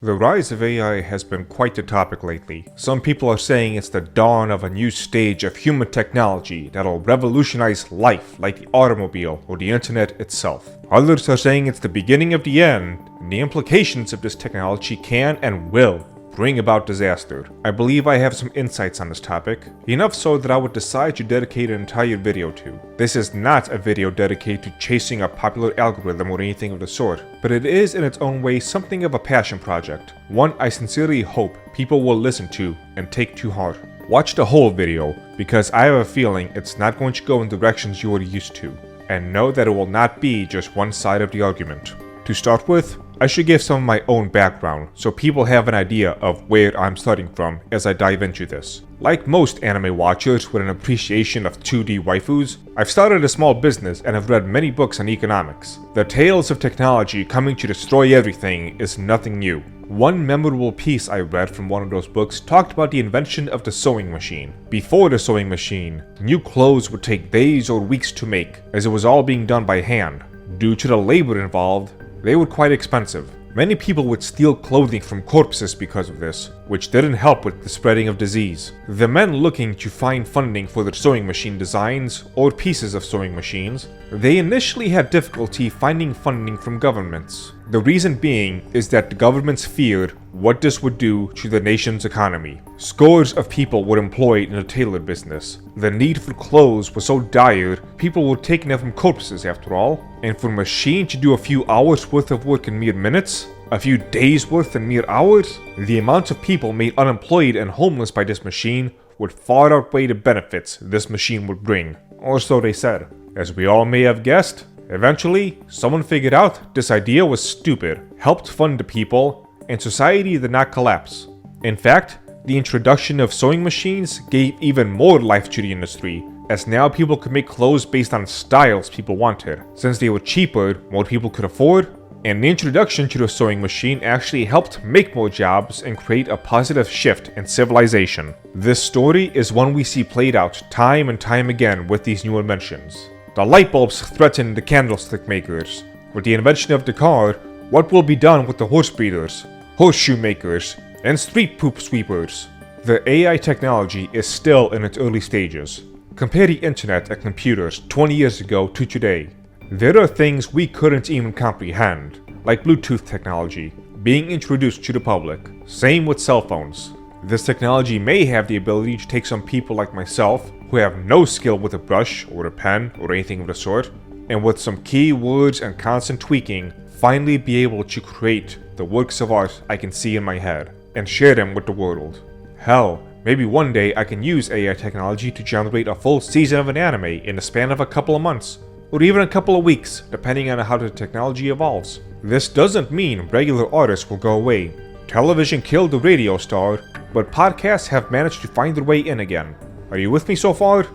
The rise of AI has been quite the topic lately. Some people are saying it's the dawn of a new stage of human technology that'll revolutionize life like the automobile or the internet itself. Others are saying it's the beginning of the end, and the implications of this technology can and will bring about disaster. I believe I have some insights on this topic, enough so that I would decide to dedicate an entire video to. This is not a video dedicated to chasing a popular algorithm or anything of the sort, but it is in its own way something of a passion project, one I sincerely hope people will listen to and take to heart. Watch the whole video, because I have a feeling it's not going to go in directions you are used to, and know that it will not be just one side of the argument. To start with, I should give some of my own background so people have an idea of where I'm starting from as I dive into this. Like most anime watchers with an appreciation of 2D waifus, I've started a small business and have read many books on economics. The tales of technology coming to destroy everything is nothing new. One memorable piece I read from one of those books talked about the invention of the sewing machine. Before the sewing machine, new clothes would take days or weeks to make, as it was all being done by hand. Due to the labor involved, they were quite expensive. Many people would steal clothing from corpses because of this, which didn't help with the spreading of disease. The men looking to find funding for their sewing machine designs, or pieces of sewing machines, they initially had difficulty finding funding from governments. The reason being is that the governments feared what this would do to the nation's economy. Scores of people were employed in the tailor business. The need for clothes was so dire, people were taking them from corpses after all, and for a machine to do a few hours worth of work in mere minutes, a few days worth in mere hours, the amount of people made unemployed and homeless by this machine would far outweigh the benefits this machine would bring. Or so they said. As we all may have guessed, eventually, someone figured out this idea was stupid, helped fund the people, and society did not collapse. In fact, the introduction of sewing machines gave even more life to the industry, as now people could make clothes based on styles people wanted. Since they were cheaper, more people could afford, and the introduction to the sewing machine actually helped make more jobs and create a positive shift in civilization. This story is one we see played out time and time again with these new inventions. The light bulbs threatened the candlestick makers. With the invention of the car, what will be done with the horse breeders, horseshoe makers, and street poop sweepers? The AI technology is still in its early stages. Compare the internet and computers 20 years ago to today. There are things we couldn't even comprehend, like Bluetooth technology, being introduced to the public. Same with cell phones. This technology may have the ability to take some people like myself, who have no skill with a brush or a pen or anything of the sort, and with some keywords and constant tweaking, finally be able to create the works of art I can see in my head, and share them with the world. Hell, maybe one day I can use AI technology to generate a full season of an anime in the span of a couple of months, or even a couple of weeks, depending on how the technology evolves. This doesn't mean regular artists will go away. Television killed the radio star, but podcasts have managed to find their way in again. Are you with me so far?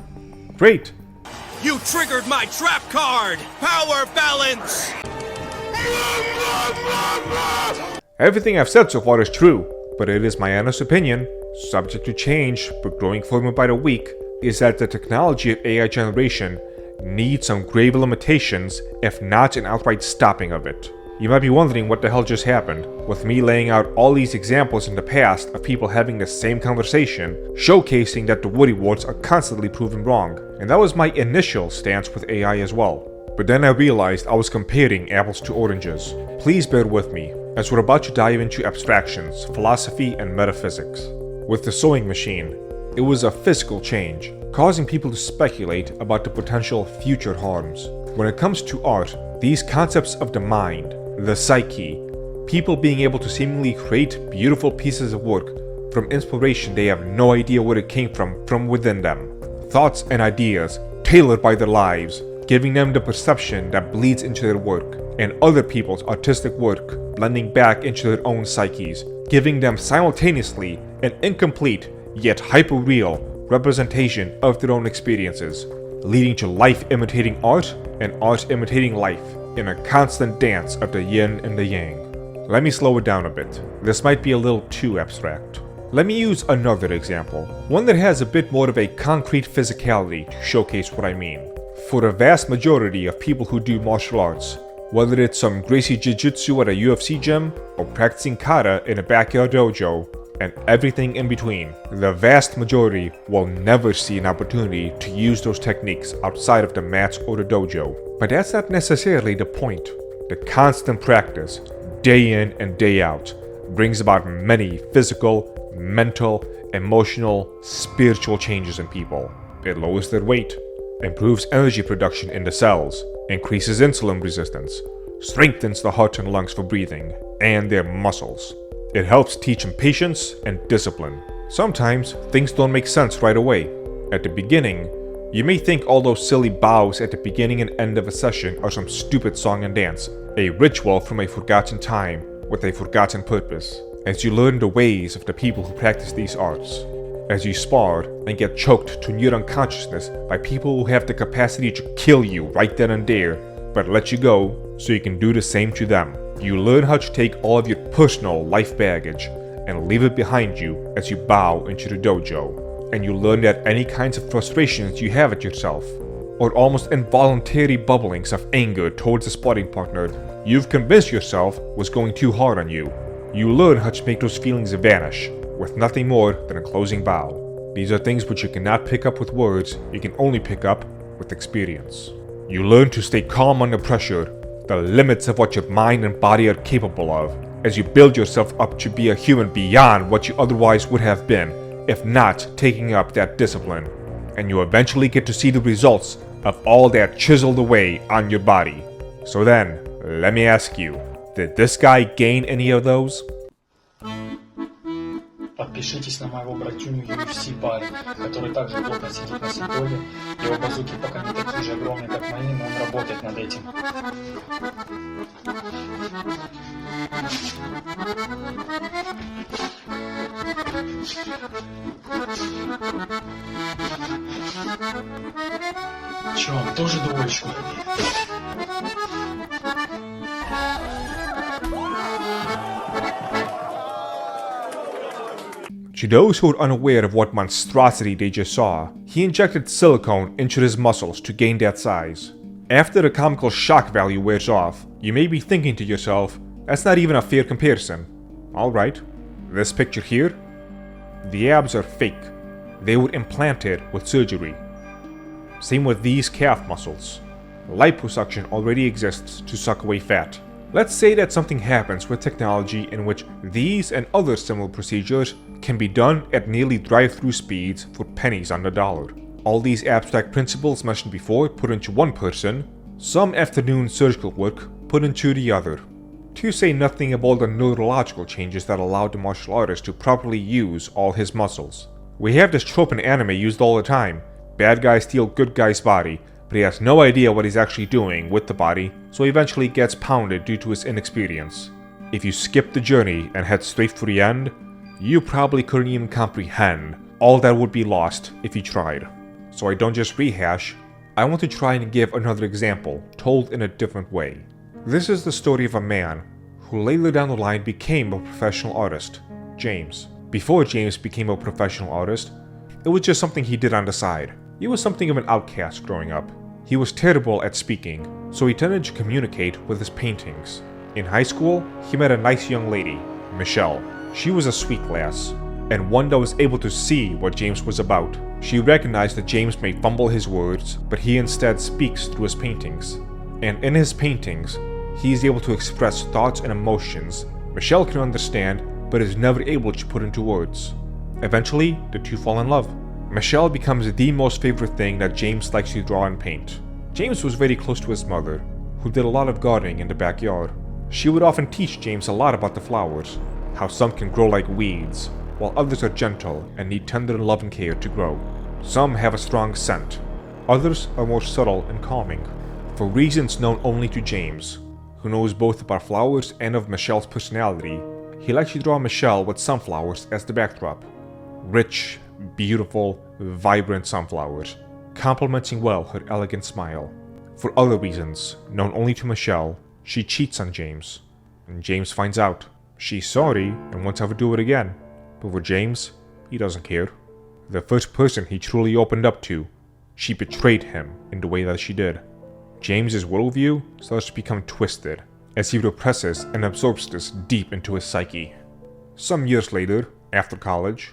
Great! You triggered my trap card! Power balance! Everything I've said so far is true, but it is my honest opinion, subject to change but growing firmer by the week, is that the technology of AI generation needs some grave limitations, if not an outright stopping of it. You might be wondering what the hell just happened, with me laying out all these examples in the past of people having the same conversation, showcasing that the Woody Wards are constantly proven wrong, and that was my initial stance with AI as well. But then I realized I was comparing apples to oranges. Please bear with me, as we're about to dive into abstractions, philosophy, and metaphysics. With the sewing machine, it was a physical change, causing people to speculate about the potential future harms. When it comes to art, these concepts of the mind, the psyche, people being able to seemingly create beautiful pieces of work from inspiration they have no idea where it came from within them. Thoughts and ideas tailored by their lives, giving them the perception that bleeds into their work, and other people's artistic work blending back into their own psyches, giving them simultaneously an incomplete yet hyper-real representation of their own experiences, leading to life imitating art and art imitating life in a constant dance of the yin and the yang. Let me slow it down a bit. This might be a little too abstract. Let me use another example, one that has a bit more of a concrete physicality to showcase what I mean. For the vast majority of people who do martial arts, Whether it's some Gracie Jiu-Jitsu at a UFC gym, or practicing kata in a backyard dojo, and everything in between, the vast majority will never see an opportunity to use those techniques outside of the mats or the dojo. But that's not necessarily the point. The constant practice, day in and day out, brings about many physical, mental, emotional, spiritual changes in people. It lowers their weight, improves energy production in the cells, increases insulin resistance, strengthens the heart and lungs for breathing, and their muscles. It helps teach them patience and discipline. Sometimes things don't make sense right away. At the beginning, you may think all those silly bows at the beginning and end of a session are some stupid song and dance, a ritual from a forgotten time with a forgotten purpose. As you learn the ways of the people who practice these arts, as you spar and get choked to near unconsciousness by people who have the capacity to kill you right then and there, but let you go so you can do the same to them. You learn how to take all of your personal life baggage and leave it behind you as you bow into the dojo. And you learn that any kinds of frustrations you have at yourself, or almost involuntary bubblings of anger towards a sparring partner you've convinced yourself was going too hard on you, you learn how to make those feelings vanish with nothing more than a closing bow. These are things which you cannot pick up with words, you can only pick up with experience. You learn to stay calm under pressure, the limits of what your mind and body are capable of, as you build yourself up to be a human beyond what you otherwise would have been, if not taking up that discipline. And you eventually get to see the results of all that chiseled away on your body. So then, let me ask you, did this guy gain any of those? Подпишитесь на моего братюню UFC парень, который также плотно сидит на синтоне. Его базуки пока не такие же огромные, как мои, но он работает над этим. Че, он тоже двоечку? To those who are unaware of what monstrosity they just saw, he injected silicone into his muscles to gain that size. After the comical shock value wears off, you may be thinking to yourself, that's not even a fair comparison. Alright, this picture here? The abs are fake. They were implanted with surgery. Same with these calf muscles. Liposuction already exists to suck away fat. Let's say that something happens with technology in which these and other similar procedures can be done at nearly drive-through speeds for pennies on the dollar. All these abstract principles mentioned before put into one person, some afternoon surgical work put into the other. To say nothing of all the neurological changes that allowed the martial artist to properly use all his muscles. We have this trope in anime used all the time. Bad guy steal good guy's body, but he has no idea what he's actually doing with the body, so he eventually gets pounded due to his inexperience. If you skip the journey and head straight for the end, you probably couldn't even comprehend all that would be lost if you tried. So I don't just rehash, I want to try and give another example, told in a different way. This is the story of a man who later down the line became a professional artist, James. Before James became a professional artist, it was just something he did on the side. He was something of an outcast growing up. He was terrible at speaking, so he tended to communicate with his paintings. In high school, he met a nice young lady, Michelle. She was a sweet lass, and one that was able to see what James was about. She recognized that James may fumble his words, but he instead speaks through his paintings. And in his paintings, he is able to express thoughts and emotions Michelle can understand, but is never able to put into words. Eventually, the two fall in love. Michelle becomes the most favorite thing that James likes to draw and paint. James was very close to his mother, who did a lot of gardening in the backyard. She would often teach James a lot about the flowers, how some can grow like weeds, while others are gentle and need tender and loving care to grow. Some have a strong scent, others are more subtle and calming. For reasons known only to James, who knows both about flowers and of Michelle's personality, he likes to draw Michelle with sunflowers as the backdrop. Rich, beautiful, vibrant sunflowers, complementing well her elegant smile. For other reasons, known only to Michelle, she cheats on James, and James finds out. She's sorry and won't ever do it again, but for James, he doesn't care. The first person he truly opened up to, she betrayed him in the way that she did. James's worldview starts to become twisted as he represses and absorbs this deep into his psyche. Some years later, after college,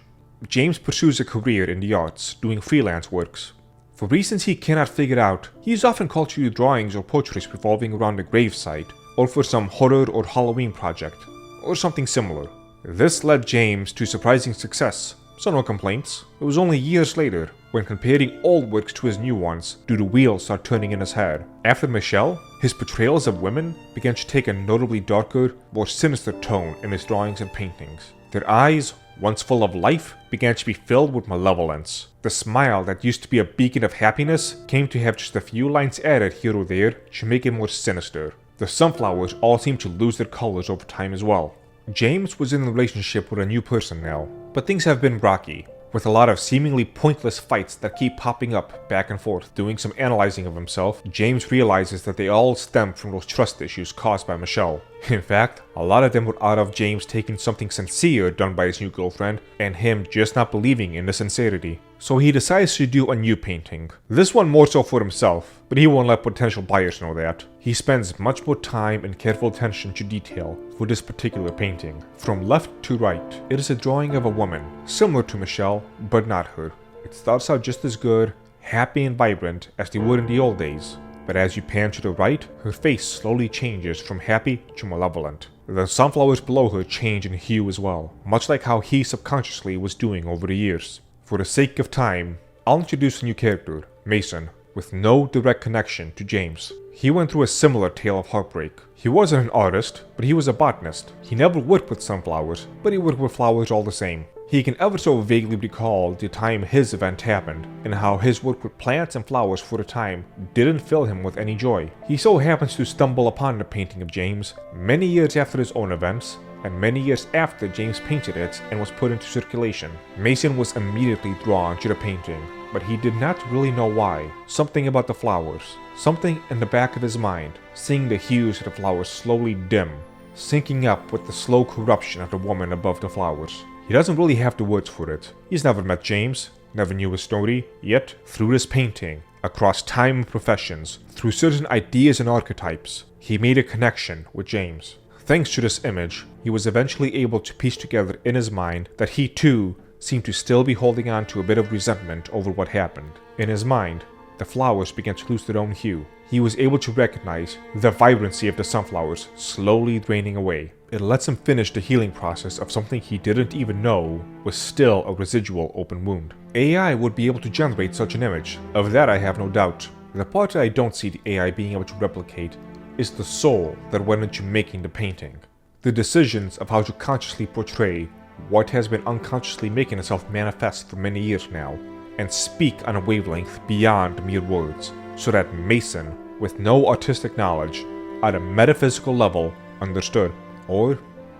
James pursues a career in the arts, doing freelance works. For reasons he cannot figure out, he is often called to do drawings or portraits revolving around a gravesite, or for some horror or Halloween project, or something similar. This led James to surprising success, so no complaints. It was only years later, when comparing old works to his new ones, do the wheels start turning in his head. After Michelle, his portrayals of women began to take a notably darker, more sinister tone in his drawings and paintings. Their eyes, once full of life, began to be filled with malevolence. The smile that used to be a beacon of happiness came to have just a few lines added here or there to make it more sinister. The sunflowers all seemed to lose their colors over time as well. James was in a relationship with a new person now, but things have been rocky, with a lot of seemingly pointless fights that keep popping up back and forth. Doing some analyzing of himself, James realizes that they all stem from those trust issues caused by Michelle. In fact, a lot of them were out of James taking something sincere done by his new girlfriend, and him just not believing in the sincerity. So he decides to do a new painting. This one more so for himself, but he won't let potential buyers know that. He spends much more time and careful attention to detail for this particular painting. From left to right, it is a drawing of a woman, similar to Michelle, but not her. It starts out just as good, happy and vibrant as they were in the old days. But as you pan to the right, her face slowly changes from happy to malevolent. The sunflowers below her change in hue as well, much like how he subconsciously was doing over the years. For the sake of time, I'll introduce a new character, Mason, with no direct connection to James. He went through a similar tale of heartbreak. He wasn't an artist, but he was a botanist. He never worked with sunflowers, but he worked with flowers all the same. He can ever so vaguely recall the time his event happened, and how his work with plants and flowers for the time didn't fill him with any joy. He so happens to stumble upon the painting of James many years after his own events, and many years after James painted it and was put into circulation. Mason was immediately drawn to the painting, but he did not really know why. Something about the flowers, something in the back of his mind, seeing the hues of the flowers slowly dim, syncing up with the slow corruption of the woman above the flowers. He doesn't really have the words for it. He's never met James, never knew his story, yet through this painting, across time and professions, through certain ideas and archetypes, he made a connection with James. Thanks to this image, he was eventually able to piece together in his mind that he too seemed to still be holding on to a bit of resentment over what happened. In his mind, the flowers began to lose their own hue. He was able to recognize the vibrancy of the sunflowers slowly draining away. It lets him finish the healing process of something he didn't even know was still a residual open wound. AI would be able to generate such an image. Of that I have no doubt. The part that I don't see the AI being able to replicate is the soul that went into making the painting. The decisions of how to consciously portray what has been unconsciously making itself manifest for many years now, and speak on a wavelength beyond mere words, so that Mason, with no artistic knowledge, at a metaphysical level, understood. Or,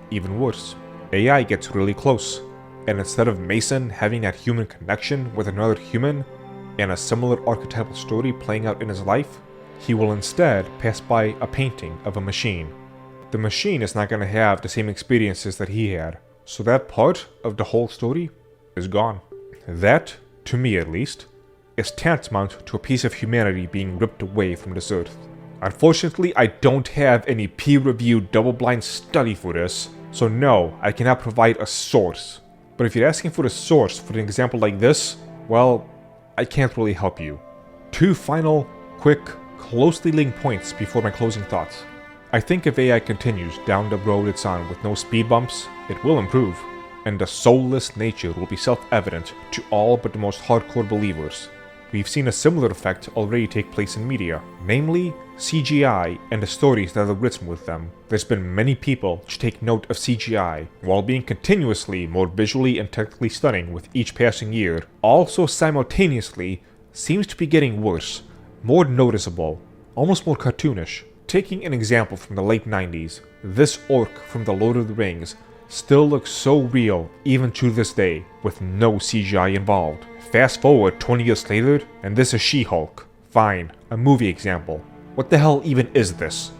even worse, AI gets really close, and instead of Mason having that human connection with another human, and a similar archetypal story playing out in his life, he will instead pass by a painting of a machine. The machine is not going to have the same experiences that he had, so that part of the whole story is gone. That, to me at least, is tantamount to a piece of humanity being ripped away from this earth. Unfortunately, I don't have any peer-reviewed double-blind study for this, so no, I cannot provide a source. But if you're asking for a source for an example like this, well, I can't really help you. Two final, quick, closely linked points before my closing thoughts. I think if AI continues down the road it's on with no speed bumps, it will improve, and the soulless nature will be self-evident to all but the most hardcore believers. We've seen a similar effect already take place in media, namely CGI and the stories that are written with them. There's been many people to take note of CGI, while being continuously more visually and technically stunning with each passing year, also simultaneously seems to be getting worse, more noticeable, almost more cartoonish. Taking an example from the late 90s, this orc from The Lord of the Rings still looks so real even to this day, with no CGI involved. Fast forward 20 years later, and this is She-Hulk. Fine, a movie example. What the hell even is this?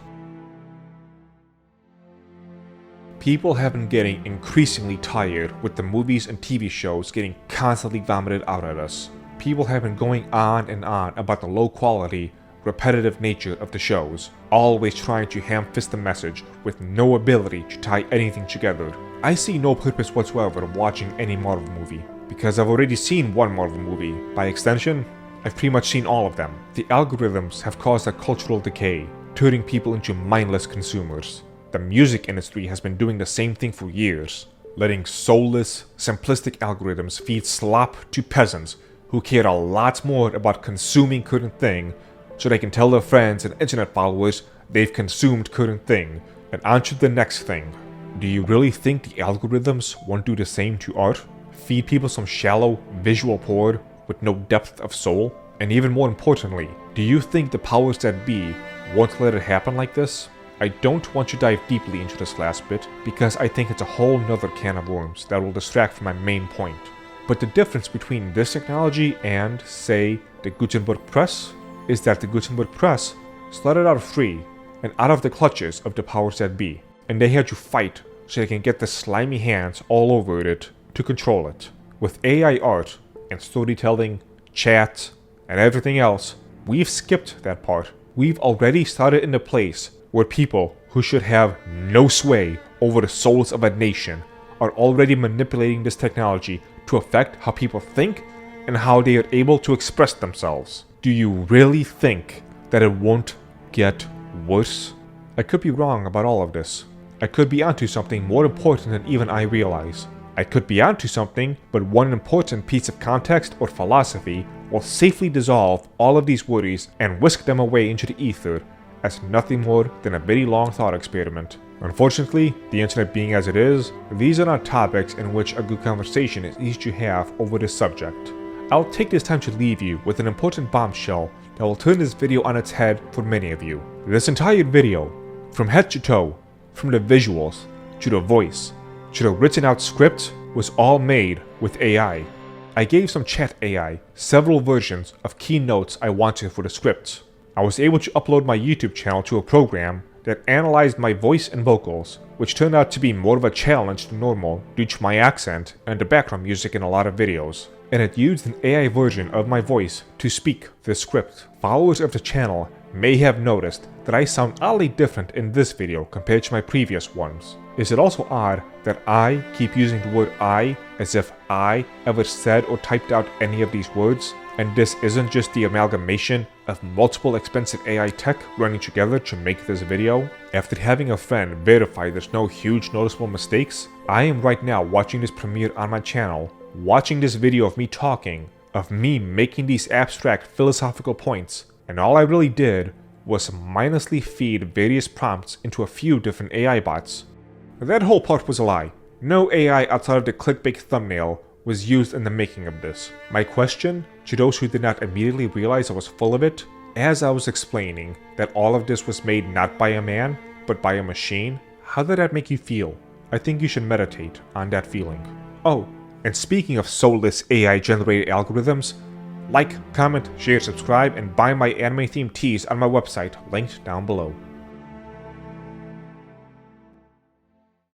People have been getting increasingly tired with the movies and TV shows getting constantly vomited out at us. People have been going on and on about the low quality, repetitive nature of the shows, always trying to ham-fist the message with no ability to tie anything together. I see no purpose whatsoever of watching any Marvel movie, because I've already seen one Marvel movie. By extension, I've pretty much seen all of them. The algorithms have caused a cultural decay, turning people into mindless consumers. The music industry has been doing the same thing for years, letting soulless, simplistic algorithms feed slop to peasants who care a lot more about consuming current thing so they can tell their friends and internet followers they've consumed current thing and on to the next thing. Do you really think the algorithms won't do the same to art? Feed people some shallow, visual porn with no depth of soul? And even more importantly, do you think the powers that be won't let it happen like this? I don't want to dive deeply into this last bit because I think it's a whole nother can of worms that will distract from my main point. But the difference between this technology and, say, the Gutenberg press is that the Gutenberg press started out free and out of the clutches of the powers that be, and they had to fight so they can get the slimy hands all over it to control it. With AI art and storytelling, chat, and everything else, we've skipped that part. We've already started in the place where people who should have no sway over the souls of a nation are already manipulating this technology to affect how people think and how they are able to express themselves. Do you really think that it won't get worse? I could be wrong about all of this. I could be onto something more important than even I realize. I could be onto something, but one important piece of context or philosophy will safely dissolve all of these worries and whisk them away into the ether as nothing more than a very long thought experiment. Unfortunately, the internet being as it is, these are not topics in which a good conversation is easy to have over this subject. I'll take this time to leave you with an important bombshell that will turn this video on its head for many of you. This entire video, from head to toe, from the visuals, to the voice, to the written out script, was all made with AI. I gave some chat AI several versions of key notes I wanted for the script. I was able to upload my YouTube channel to a program that analyzed my voice and vocals, which turned out to be more of a challenge than normal due to my accent and the background music in a lot of videos. And it used an AI version of my voice to speak the script. Followers of the channel may have noticed that I sound oddly different in this video compared to my previous ones. Is it also odd that I keep using the word I as if I ever said or typed out any of these words, and this isn't just the amalgamation of multiple expensive AI tech running together to make this video? After having a friend verify there's no huge noticeable mistakes, I am right now watching this premiere on my channel, watching this video of me talking, of me making these abstract philosophical points, and all I really did was mindlessly feed various prompts into a few different AI bots. That whole part was a lie. No AI outside of the clickbait thumbnail was used in the making of this. My question, to those who did not immediately realize I was full of it, as I was explaining that all of this was made not by a man, but by a machine, how did that make you feel? I think you should meditate on that feeling. Oh, and speaking of soulless AI-generated algorithms, like, comment, share, subscribe, and buy my anime-themed tees on my website, linked down below.